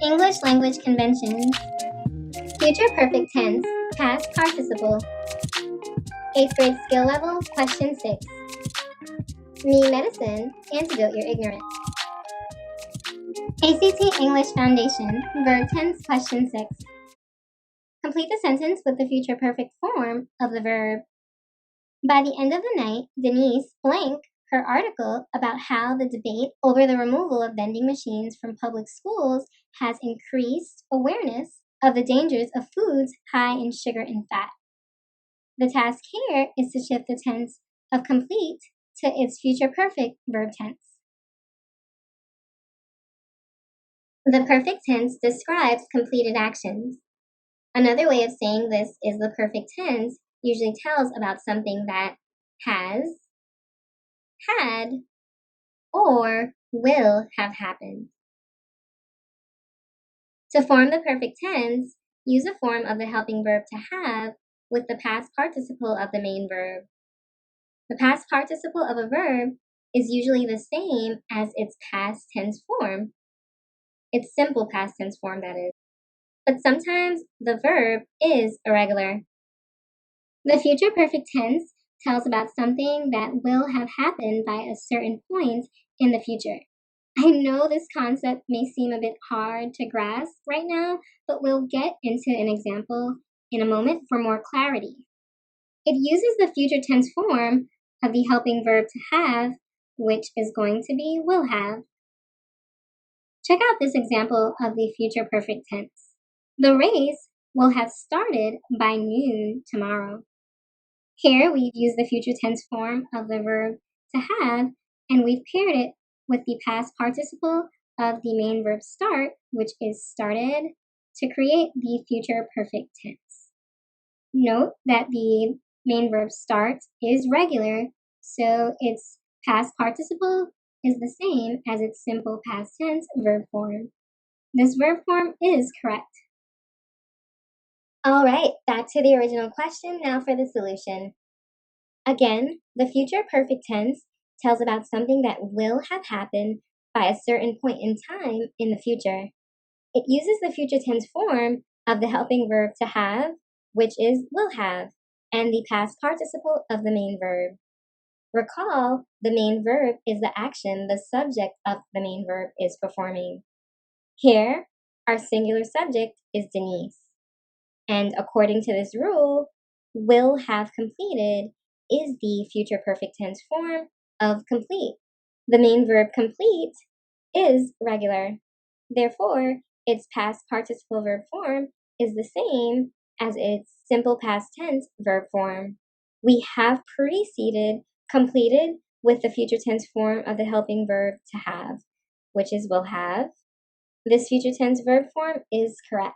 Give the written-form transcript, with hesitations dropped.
English language conventions. Future perfect tense, past participle. 8th grade skill level, question 6. Me medicine, antidote your ignorance. ACT English Foundation, verb tense, question 6. Complete the sentence with the future perfect form of the verb. By the end of the night, Denise blank her article about how the debate over the removal of vending machines from public schools has increased awareness of the dangers of foods high in sugar and fat. The task here is to shift the tense of complete to its future perfect verb tense. The perfect tense describes completed actions. Another way of saying this is the perfect tense usually tells about something that has, had, or will have happened. To form the perfect tense, use a form of the helping verb to have with the past participle of the main verb. The past participle of a verb is usually the same as its past tense form. Its simple past tense form, that is. But sometimes the verb is irregular. The future perfect tense tells about something that will have happened by a certain point in the future. I know this concept may seem a bit hard to grasp right now, but we'll get into an example in a moment for more clarity. It uses the future tense form of the helping verb to have, which is going to be will have. Check out this example of the future perfect tense. The race will have started by noon tomorrow. Here we've used the future tense form of the verb to have, and we've paired it with the past participle of the main verb start, which is started, to create the future perfect tense. Note that the main verb start is regular, so its past participle is the same as its simple past tense verb form. This verb form is correct. All right, back to the original question, now for the solution. Again, the future perfect tense tells about something that will have happened by a certain point in time in the future. It uses the future tense form of the helping verb to have, which is will have, and the past participle of the main verb. Recall, the main verb is the action the subject of the main verb is performing. Here, our singular subject is Denise. And according to this rule, will have completed is the future perfect tense form of complete. The main verb complete is regular. Therefore, its past participle verb form is the same as its simple past tense verb form. We have preceded completed with the future tense form of the helping verb to have, which is will have. This future tense verb form is correct.